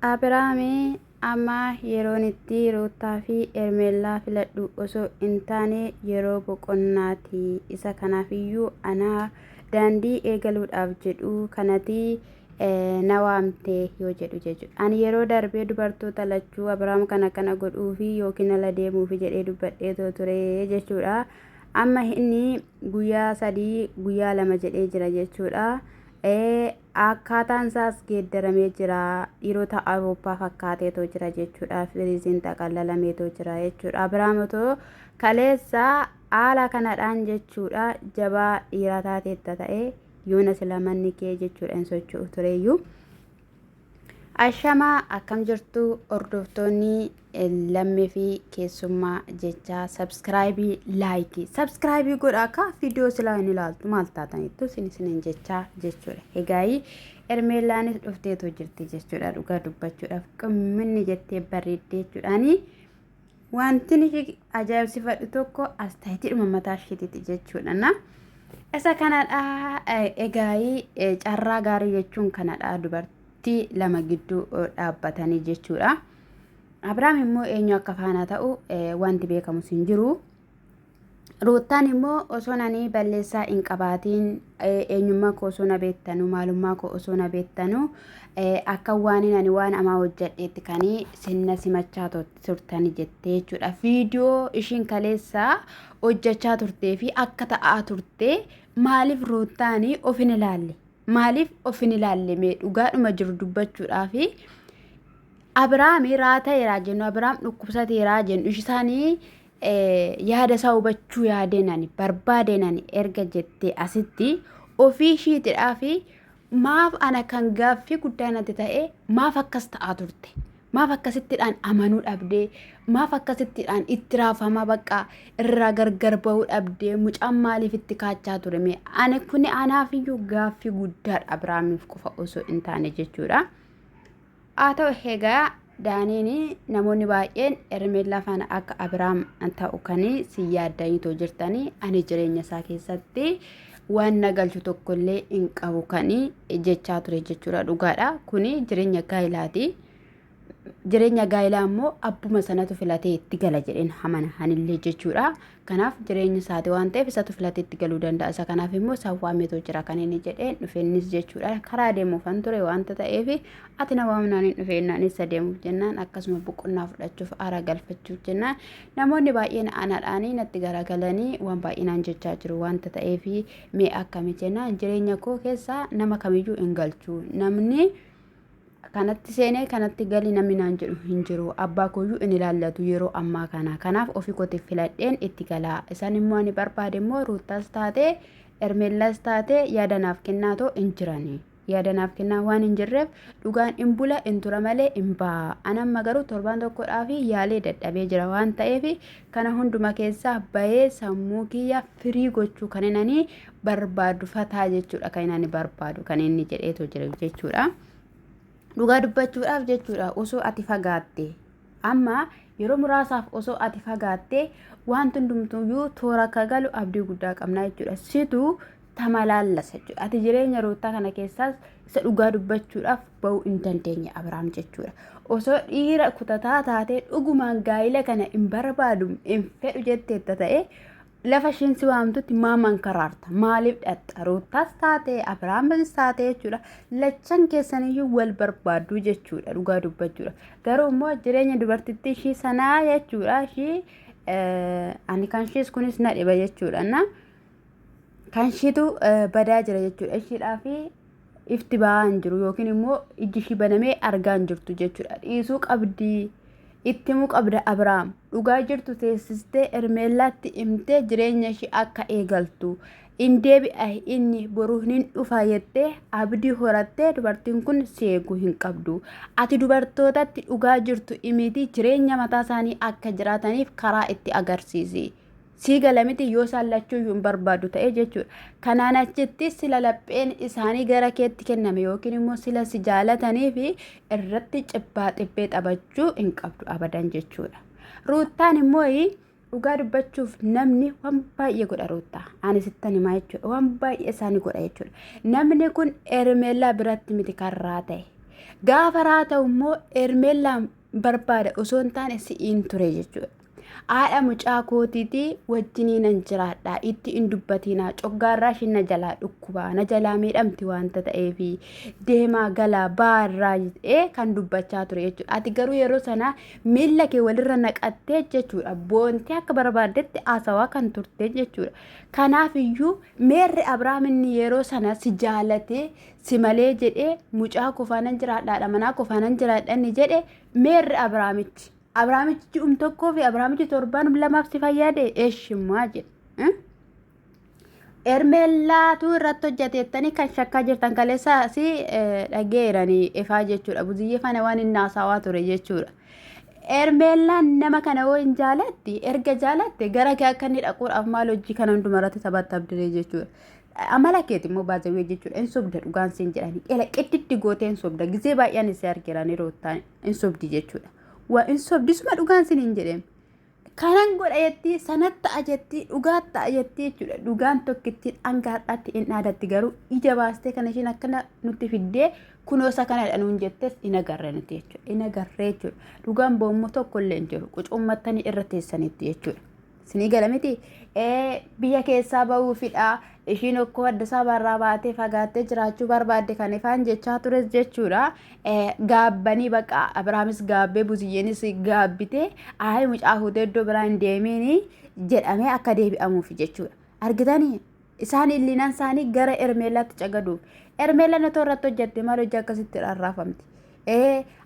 Abiraamii amma yeroon itti Ruutaa fi Ermeellaa filadhu osoo hin taane yeroo boqonnaati. Isa kanaafiyyuu anaa daandii eegaluudhaaf jedhu kanatti na waamte yoo jedhu jechuudha. Ani yeroo darbee dubartoota lachuu Abiraam kana godhuufi yookiin ala deemuufi jedhee dubbadhee ture jechuudha. Amma inni guyyaa 3 guyyaa 2 jedhee jira jechuudha. Akkaataan isaas geeddaramee jira. Dhiirota Awurooppaa fakkaateetoo jira jechuudha. Firiiziin xaqallalameetoo jira jechuudha. Abiraamotoo kaleessa haala kanadhaan jechuudha. Jabaa dhiira taateetta ta'e yoona sila manni kee jechuudha hin socho'u tureyyuu. Ashamaa akkam jirtu hordoftoonni lammii fi keessummaa jecha sabskraayibii laayikii sabskraayibii godha akka viidiyoo silaa hin ilaaltu maal taataniittu isiniin jecha jechuudha. Egaa Ermeellaanis dhufteetoo jirti jechuudha. Dhugaa dubbachuudhaaf qimminni jettee bareeddee jechuudhaani wanti ni ajaa'ibsifadhu tokko astaayitii mataa isheetiiti jechuudha. Isa kanadha. Egaa carraa gaarii jechuun kanadha. Dubartii lama gidduu dhaabbatanii jechuudha. Abiraam immoo eenyu akka faana ta'u wanti beekamus hin jiru. Ruutaan immoo osoo nanii balleessaa hin qabaatiin eenyummaa koo osoo na beektanu maalummaa koo osoo na beektanu akka waan ani waan amaa hojjedheetti kanii sinna simachaa turtanii jettee jechuudha. Viidiyoo ishiin kaleessaa hojjechaa turtee fi akka ta'aa turte maaliif Ruutaanii of hin ilaalle? Maaliif of hin ilaalle mee dhugaadhuma jiru dubbachuudhaafi Abiraam raatayeeraa jennu Abiraam dhukkubsateeraa jennu isaanii yaada isaa hubachuu yaadeenani barbaadenani erga jettee asitti ofii ishiitidhaa fi maaf ana kan gaaffii guddaa natti ta'e maaf akkas ta'aa turte? Maaf akkasittidhaan amanuu dhabdee? Maaf akkasittidhaan itti raafamaa bakka irraa gargar bahuu dhabdee? Mucaan maaliif itti kaachaa ture mee? Ani kuni anaafiyyuu gaaffii guddaadha Abiraamiif qofa osoo hin taane jechuudha. Haa ta'u egaa daaniin namoonni baay'een Ermeellaa faana akka Abiraam ta'u kanii si yaaddaniitoo jirtanii ani jireenya isaa keessatti waan nagalchu tokkollee hin qabu kanii jechaa ture jechuudha. Dhugaadha. Kuni jireenya gaa'ilaati. Jireenya gaa'ilaa immoo abbuma sanatu filatee itti gala jedheen hamana hanillee jechuudha. Kanaaf jireenya isaati waan ta'eef isatu filatee itti galuu danda'a. Isa kanaaf immoo sawwaameetoo jira kan inni jedheen dhufeennis jechuudha. Karaa deemuufan ture wanta ta'eef ati na waamnaan hin dhufeennaan isa deemuuf jennaan akkasuma boqonnaa fudhachuuf aara galfachuuf jennaan namoonni baay'een anaadhaanii natti garagalanii waan baay'inaan jechaa jiru wanta ta'eef mee akkami jennaan jireenya koo keessaa nama kamiyyuu hin galchu namni kanatti seenee kanatti gali namni naan jedhu hin jiru. Abbaa kooyyuu in ilaallatu yeroo ammaa kana. Kanaaf ofii kootiif filadheen itti galaa. Isaan immoo ani barbaade immoo Ruutaas taatee Ermeellaas taatee yaadanaaf kennaatoo hin jirani. Yaadanaaf kennaa waan hin jirreef dhugaan hin bula hin tura malee hin ba'a. Anamma garuu torbaan tokkodhaaf yaalee dadhabee jira waan ta'eef kana hunduma keessaa bahee sammuu kiyya firii gochuu kan inni barbaadu fataa jechuudha. Kan inni barbaadu kan inni jedheetoo jira jechuudha. Dhugaa dubbachuudhaaf jechuudha osoo ati fagaatte amma yeroo muraasaaf osoo ati fagaatte wanti hundumtuyyuu toora akka galu abdii guddaa qabna jechuudha. Situ tamalaallasa jechuudha. Ati jireenya Ruutaa kana keessaas isa dhugaa dubbachuudhaaf bahuu hin dandeenye Abiraam jechuudha. Osoo dhiira kutataa taatee dhugumaan gaa'ila kana hin barbaadu hin fedhu jetteetta ta'e lafa ishiin si waamtutti maaman karaarta maaliif dhatta? Ruutaas taatee Abiraamis taatee jechuudha. Lachan keessaniyyuu wal barbaaddu jechuudha dhugaa dubbachuudha. Garuu immoo jireenya dubartittii ishii sanaa jechuudha. Ishii ani kan ishiis kunis na dhiba jechuudha. Kan ishiitu badaa jira jechuudha. Ishiidhaafi ifti ba'aa hin jiru yookiin immoo iji ishii banamee argaa hin jirtu jechuudha. Dhiisuu qabdii. Ittimuu qabda Abiraam dhugaa jirtu teessistee Ermeellaatti himtee jireenya ishii akka eegaltu in deebi'a inni boruu hin dhufa jettee abdii horattee dubartiin kun seeguu hin qabdu. Ati dubartootatti dhugaa jirtu himiti jireenya mataa isaanii akka jiraataniif karaa itti agarsiisi. Siiga lamiti yoo saallachuu hin barbaadu ta'e jechuudha. Kanaan achitti sila lapheen isaanii gara keetti kenname yookiin immoo sila si jaalatanii fi irratti cibbaa xibbee taphachuu hin qabdu abadan jechuudha. Ruutaan immoo dhugaa dubbachuuf namni waan baay'ee godha Ruutaa. Ani sittan himaa jechuudha. Waan baay'ee isaanii godha jechuudha. Namni kun Ermeellaa biratti miti karraa ta'e. gaafa raata'u immoo Ermeellaan barbaada osoo hin taane si'iin ture jechuudha. Haadha mucaa kootiiti wajjiniinan jiraadha itti hin dubbatinaa coggaarraa shinna jalaa dhukkubaa na jalaa miidhamti wanta ta'eefi deemaa galaa baarraa kan dubbachaa ture jechuudha. Ati garuu yeroo sana miilla kee walirra naqattee jechuudha boontii akka barbaaddetti haasawaa kan turte jechuudha. Kanaaf iyyuu meerri Abraaminni yeroo sana si jaalatee si malee jedhee mucaa kofaanan jiraadhaadha manaa kofaanan jiraadhanni jedhe meerri Abraamichi. Abraamichi tokkoo fi Abraamichi torban lamaaf si fayyade eeshimmaa jedhe. Ermeellaatu irratti hojjeteettanii kan shakkaa jirtan kaleessa si dhageeranii ifaa jechuudha. Buziyyee fana waan inni haasawaa ture jechuudha. Ermeellaan nama kana hoo hin jaalatte erga jaalatte gara kee akka inni dhaquudhaaf maal hojii kana hundumarratti taphattabdire jechuudha. Amala keeti immoo baazawee jechuudha. Hin sobda dhugaan siin jedhanii qela qidditti gootee hin sobda gizee baay'een isee argeeranii roottaan hin sobdi jechuudha. Waa in sobdisuma dhugaan siniin jedheen kanan godha jetti sanatti ajetti dhugaatti ajetti jechuudha. Dhugaan tokkitti dhangaadhaatti hin dhaadatti garuu ija baastee kana ishiin akkana nutti fiddee kunoosa kanadha nuun jettes hin agarre nuti jechuudha. Hin agarree jechuudha. Dhugaan boommoo tokko illee hin jiru qucummattanii irra teessanitti jechuudha. Sinii gala miti biyya keessaa bahuufidha. Ishiin okkoo adda isaa barraa baatee fagaattee jiraachuu barbaadde kan ifaan jechaa tures jechuudha. Gaabbanii baqa Abrahaamis gaabbee buziyyeenis gaabbite ayi mucaa fuutee iddoo biraa hin deemiin jedhamee akka deebi'amuuf jechuudha. Argitanii isaan illiinaan isaanii gara Ermeellaatti cagaduuf. Ermeellaan otoo irratti hojjette maal hojii akkasitti rarraafamti.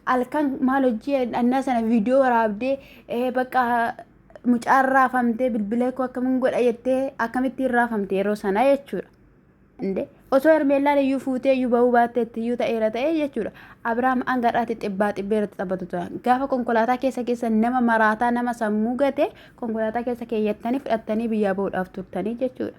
Halkan maal hojii annaa sana viidiyoo waraabdee baqa mucaa raafamtee bilbilee koo akkamiin godha jettee akkamittiin raafamte yeroo sana jechuudha. Inde osoo Ermeellaan iyyuu fuutee iyyuu bahuu baatteetti iyyuu ta'eera ta'e jechuudha. Abrahaam hangadhaatti xibbaa xibbeerratti taphatu ture. Gaafa konkolaataa keessa nama maraataa nama sammuu gate konkolaataa keessa keeyyattanii fudhattanii biyyaa bahuudhaaf turtanii jechuudha.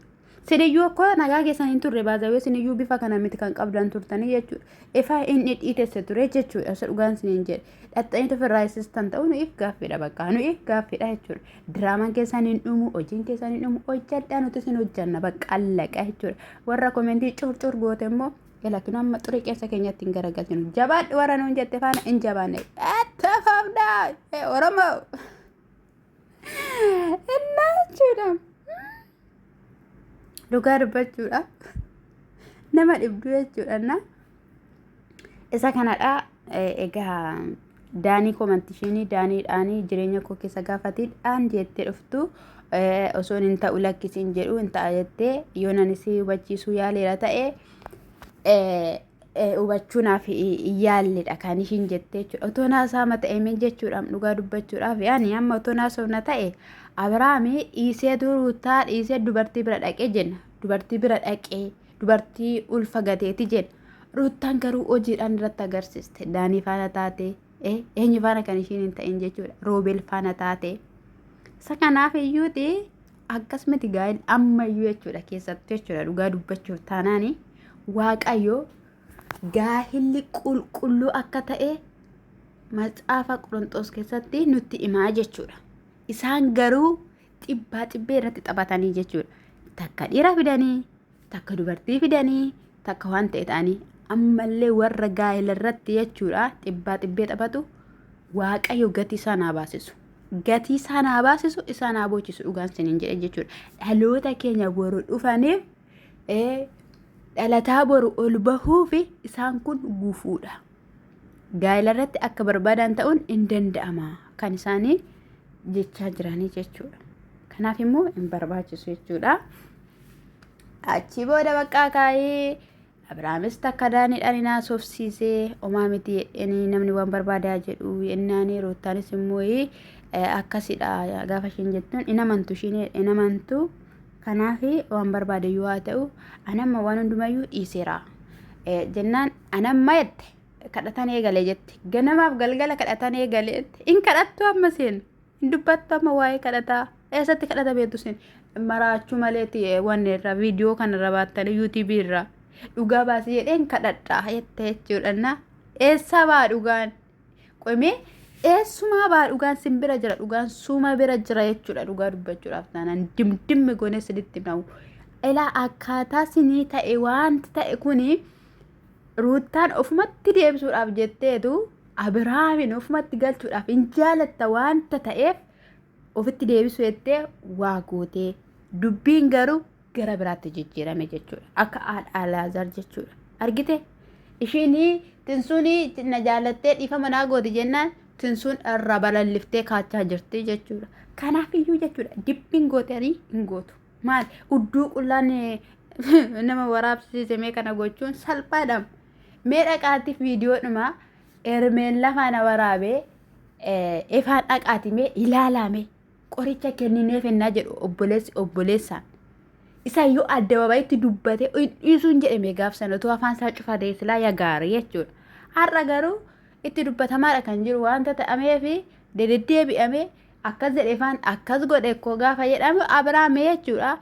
Siniyyuu akkoo nagaa keessan hin turre baazawee siniyyuu bifa kana miti kan qabdan turtanii jechuudha. Ifaa inni dhiitesse ture jechuudha. Isa dhugaan siniin jedhe. Dhaxxanii ofirraa assistan ta'u nuuf gaaffiidha bakka nuuf gaaffiidha jechuudha. Diraamaan keessan hin dhumu hojiin keessan hin dhumu hojjadhaa nuti sin hojjanna bakka allaqa jechuudha. Warra komentii curcur goote immoo lakin amma xurii keessa keenyatti hin garagalchinu. Jabaadhu warra nuun jette faana hin jabaanne. Tafaafdhaa Oromoo. Innaa jechuudha. Dhugaa dubbachuudha nama dhibdu jechuudha. Isa kanadha egaa daanii komantishinii daaniidhaanii jireenya koo keessa gaafatiidhaan jettee dhuftu osoo hin ta'u lakkisiin jedhu hin ta'a jettee yoo nanis hubachiisuu yaaleera ta'e hubachuunaaf yaalledha kan ishiin jettee jechuudha. Otoo naasaa mata'eemee jechuudhaan dhugaa dubbachuudhaaf yaani amma otoo naasofna ta'e Abrahaami dhiisee duruutaa dhiisee dubartii bira dhaqee jenna. Dubartii bira dhaqee dubartii ulfa gateeti jenna. Ruuttaan garuu hojiidhaan irratti agarsiiste. Daanii faana taate eenyu faana kan ishiin hin ta'in jechuudha. Roobeel faana taate. Isa kanaaf iyyuuti akkasumatti gaa'el ammayyuu jechuudha keessattuu jechuudha dhugaa dubbachuuf taanaani Waaqayyo gaahilli qulqulluu akka ta'e macaafa Qorontos keessatti nutti himaa jechuudha. Isaan garuu xibbaa xibbee irratti taphatanii jechuudha. Takka dhiira fidanii, takka dubartii fidanii, takka waan ta'e ta'anii ammallee warra gaa'ela irratti jechuudha xibbaa xibbee taphatu Waaqayyo gatii isaan haa baasisu. Gatii isaan haa baasisu isaan haa boochisu dhugaan siniin jedhe jechuudha. Dhaloota keenya boru dhufaniif dhalataa boru ol bahuufi isaan kun gufuudha. Gaa'ela irratti akka barbaadan ta'uun hin danda'ama kan isaanii jechaa jiranii jechuudha. Kanaaf immoo hin barbaachisu jechuudha. Achi booda bakka kaayee Abrahaamis takka daaniidhaan inaasofsiisee homaa miti jedhanii namni waan barbaadaa jedhu yennaanii Ruuttaanis immoo akkasidha gaafa ishiin jettuun hin amantu. Kanaaf waan barbaade yoo haa ta'u anamma waan hundumayyuu dhiiseera jennaan anamma jette kadhatan eegalee jette ganamaaf galgala kadhatan eegalee in kadhattu amma seen hin dubbattu amma waa'ee kadhataa eessatti kadhata beektu seen maraachuu maleeti waan irra viidiyoo kanarra baattanii YouTube irra dhugaa baasii jedheen kadhadhaa jette jechuudha. Eessa baa dhugaan qoomee eessumaa baa dhugaan simbira jira dhugaan suuma bira jira jechuudha. Dhugaa dubbachuudhaaf taanaan dimdimmi goone siditti na'u ilaa akkaataa sinii ta'e wanti ta'e kuni ruuttaan ofumatti deebisuudhaaf jetteetu Abiraamin ofumatti galchuudhaaf hin jaalatta waanta ta'eef ofitti deebisuu jettee waa gootee dubbiin garuu gara biraatti jijjiirame jechuudha. Akka Alaazar jechuudha. Argite ishiinii tinsuunii na jaalattee dhiifama naa gooti jennaan tinsuun irra balalliftee kaachaa jirti jechuudha. Kanaaf iyyuu jechuudha dibbiin gootanii hin gootu. Maal udduu qullaan nama waraabsiisamee kana gochuun salphaadha. Mee dhaqaatiif viidiyoodhuma Ermeen lafaana waraabee ifaan dhaqaatimee ilaalame qoricha kennineef ennaa jedhu obboleessaan. Isaayyuu addababaayitti dubbate dhiisuun jedhame gaafsan otoo afaan isaa cufatee silaa yagaarii jechuudha. Har'a garuu itti dubbatamaadha kan jiru wanta ta'amee fi deddeebi'amee akkas jedheefaan akkas godhe koo gaafa jedhamu Abiraam jechuudha.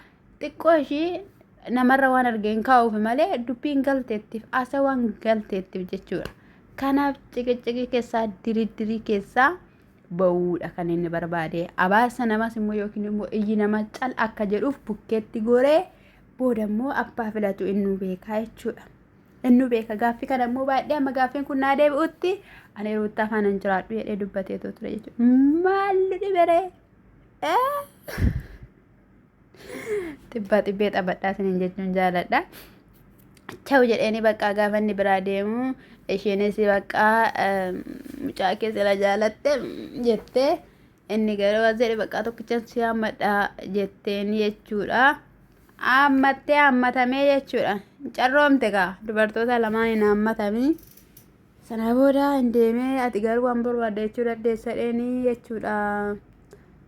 Xiqqoo ishii namarra waan argeen kaa'uuf malee dubbiin galteettiif asa waan galteettiif jechuudha. Kanaaf ciqiciqii keessaa diridirii keessaa ba'uudha kan inni barbaade. Abaasa namas immoo yookiin immoo iyyi nama cal akka jedhuuf bukkeetti goree booda immoo abbaa filatu inni beekaa jechuudha. Inni beeka gaaffii kana immoo baay'ee amma gaaffiin kun naa deebi'utti ani ruuttaa afaan hin jiraadhu jedhee dubbatee ture jechuudha. Maalli dhiberee? Xibbee xabadhaa siniin jechuun jaaladha. Chau jedheeni bakka gaafa inni biraa deemu isheenis bakka mucaa keessa la jaalatte jettee inni garuu as jedhe bakka tokkicha si hammadha jetteeni jechuudha. Hammatamee jechuudha. Carroomte kaa dubartoota lamaan hin hammatamii. Sana booda hin deemee ati garuu waan barbaadde jechuu dandeessadheeni jechuudha.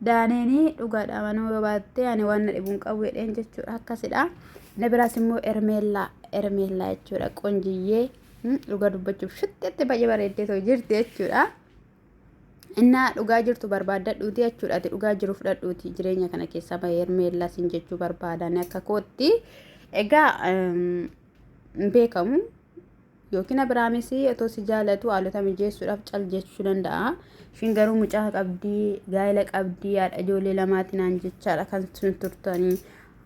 Daaneenii dhugaadha manuu barbaaddee ani waan na dhibuun qabu jedheen jechuudha akkasidha. Na biraas immoo Ermeellaa jechuudha qonjiyyee dhugaa dubbachuuf shitteetti baay'ee bareeddee too jirti jechuudha. Innaa dhugaa jirtu barbaadadhuuti jechuudha. Ati dhugaa jiru fudhadhuuti jireenya kana keessa bahee Ermeellaa siin jechuu barbaadan akka kootti. Egaa beekamu yookiin Abiraamis otoo si jaalatu haalota mijeessuudhaaf cal jechuu danda'a. Ishiin garuu mucaa qabdii, gaa'ela qabdii, haadha ijoollee lamaatiin jechaadha kan sun turtanii.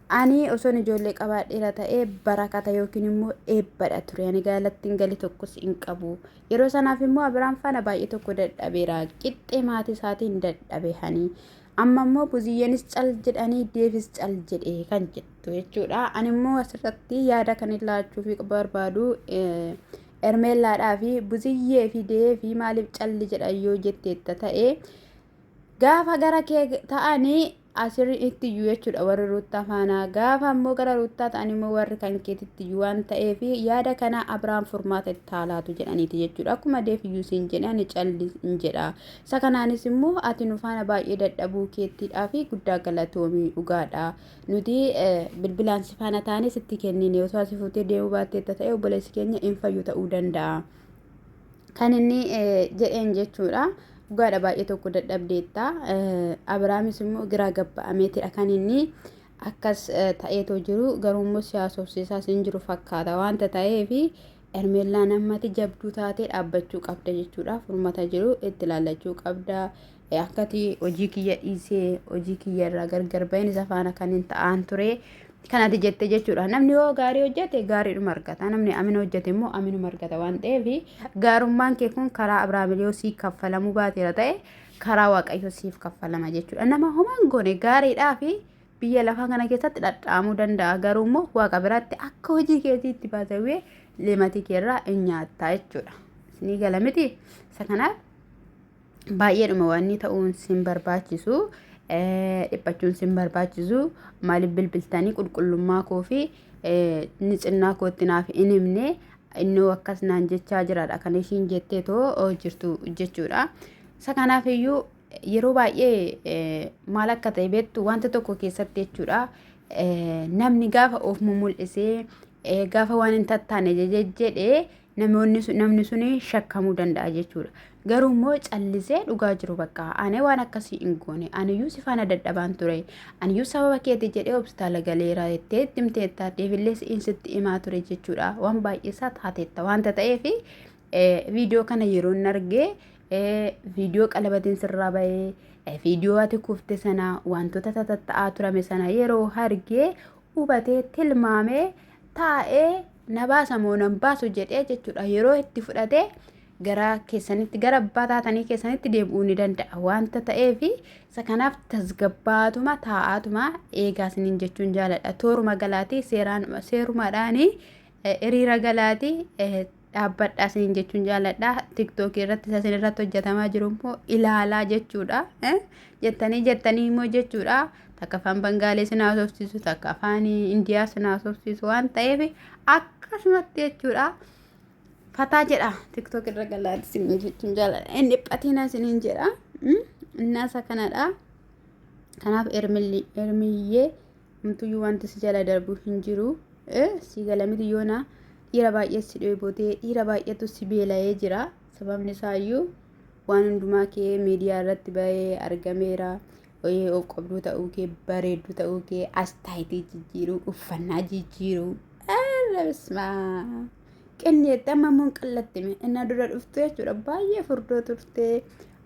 Ani osoon ijoollee qabaadheera ta'ee barakata yookiin immoo eebbadha ture. Ani gaalattiin gali tokkos hin qabu. Yeroo sanaaf immoo Abiraam faana baay'ee tokko dadhabeera. Qixxee maatii isaatiin dadhabehanii. Amma immoo buziyyeenis cal jedhanii deefis cal jedhee kan jettu jechuudha. Ani immoo asirratti yaada kan ilaachuuf barbaadu Ermeellaadhaa fi buziyyee fi deefi maaliif calli jedhan yoo jetteetta ta'e gaafa gara kee ta'anii asirratti iyyuu jechuudha warri ruuttaa faanaa gaafa immoo gara ruuttaa ta'an immoo warri kan keetitti iyyuu waan ta'eef yaada kana Abiraam furmaata itti haalaatu jedhaniiti jechuudha. Akkuma deef iyyuu siin jedhe ani calli hin jedha. Isa kanaanis immoo ati nu faana baay'ee dadhabuu keettiidhaa fi guddaa galatoomii dhugaadha. Nuti bilbilaan si faana taanis itti kennine osoo asii fuutee deemuu baatteetta ta'e obboleessi keenya hin fayyu ta'uu danda'a. Kan inni jedheen jechuudha. Dhugaadha baay'ee tokko dadhabdeetta. Abiraamis immoo giraa gabba'ameetidha kan inni akkas ta'eetoo jiru garuu immoo siyaasofsiisaas hin jiru fakkaata wanta ta'eef Ermeellaan ammatti jabduu taatee dhaabbachuu qabda jechuudha. Furmaata jiru itti ilaallachuu qabda. Akkati hojii kiyya dhiisee hojii kiyya irraa gargar bahin isa faana kan hin ta'an ture. Kanati jette jechuudha. Namni yoo gaarii hojjete gaariidhuma argata. Namni amina hojjete immoo aminuma argata waan ta'eef gaarummaan kee kun karaa Abiraam siif kaffalamuu baateera ta'e karaa Waaqayyoo siif kaffalama jechuudha. Nama homaan goone gaariidhaa fi biyya lafaa kana keessatti dhadhaamuu danda'a. Garuu immoo Waaqa biratti akka hojii keetiitti baasawee leematii keerraa hin nyaattaa jechuudha. Isinii gala miti. Isa kanaaf baay'eedhuma waan inni ta'uun sin barbaachisu. Dhiphachuun sin barbaachisu maaliif bilbiltanii qulqullummaa koo fi nitsinnaa kootti naaf hin himne innoo akkas naan jechaa jiraadha kan ishiin jettee too jirtu jechuudha. Isa kanaaf iyyuu yeroo baay'ee maal akka ta'e beektu wanta tokko keessatti jechuudha. Namni gaafa of mul'isee gaafa waan hin tattaane jedhee namni suni shakkamuu danda'a jechuudha. Garuu immoo callisee dhugaa jiru bakka ani waan akkasii hin goone aniyyuu si faana dadhabaan ture aniyyuu sababa keetii jedhee hospitaala galeera jettee himteetta deefillee sitti himaa ture jechuudha. Waan baay'eesaa taateetta wanta ta'eef viidiyoo kana yeroo hin argee viidiyoo qalabatiin sirraa bahee viidiyoo ati kufte sana wantoota tatta'aa turame sana yeroo argee hubatee tilmaamee taa'ee na baasa moo nan baasu jedhee jechuudha yeroo itti fudhatee gara keessanitti gara abbaa taatanii keessanitti deebi'uu ni danda'a wanta ta'eef isa kanaaf tasgabbaatuma taa'aatuma eegaa isiniin jechuun jaaladha tooruma galaatii seerumaadhaanii hiriira galaatii dhaabbadhaa isiniin jechuun jaaladha tiktookii irratti isa isin irratti hojjetamaa jiru immoo ilaalaa jechuudha jettanii immoo jechuudha takka afaan bangaalee isin haasofsiisu takka afaan indiyaa isin haasofsiisu waan ta'eef akkasumatti jechuudha. Fataa jedha TikTok irra galaati isiniin jechuun jaaladha. Inni dhiphatina isiniin jedha. Innaasa kanadha. Kanaaf ermiyyee humtuyyuu wanti si jala darbu hin jiru. Si galamiti yoona dhiira baay'ee si dheebootee dhiira baay'eetu si beela'ee jira. Sababni isaayyuu waan hundumaa kee miidiyaa irratti bahee argameera. Of qabduu ta'uu kee bareedduu ta'uu kee astaayitii jijjiiruu uffannaa jijjiiruu. Bismaa. Qinneetti amma immoo qallattime inni dura dhufte jechuudha baay'ee furdoo turte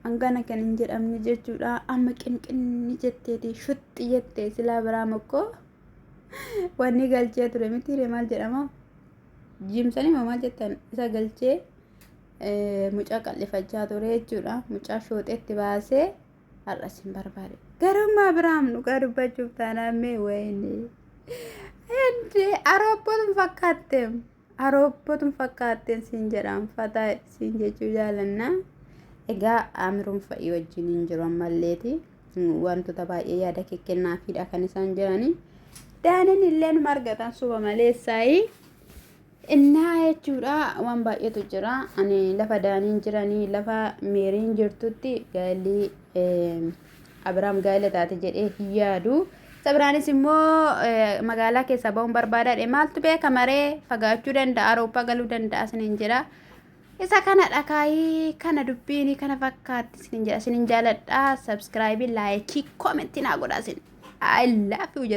hangana kan hin jedhamne jechuudha amma qinqinni jetteeti shuxxi jettee silaa biraa mokkoo wanni galchee ture miti maal jedhama jimsanii maal jettan isa galchee mucaa qallifachaa ture jechuudha mucaa shooxeetti baasee har'as hin barbaade garummaa biraam dhugaa dubbachuuf taanaamee wayne ende aroobbootun fakkaatte. Aroobbootun fakkaateen siin jedhaan fataa siin jechuu jaalanna. Egaa amiruun fa'ii wajjin hin jiru ammalleeti. Wantoota baay'ee yaada kennaafiidha kan isaan jiranii. Daaniin illee numa argatan suba maleessaayi. Innaa jechuudha waan baay'eetu jira. Ani lafa daaniin jiranii lafa meeriin jirtutti gaalii Abiraam gaa'ela taate jedhee hin yaadu. Sabraanis immoo magaalaa keessa ba'uun barbaadaadhe maaltu beeka maree fagaachuu danda'a Awurooppaa galuu danda'a isiniin jedha isa kana dhakaayii kana dubbiin kana fakkaatti isiniin jedha isiniin jaaladha subscribe like comment naa godhaa isin I love you.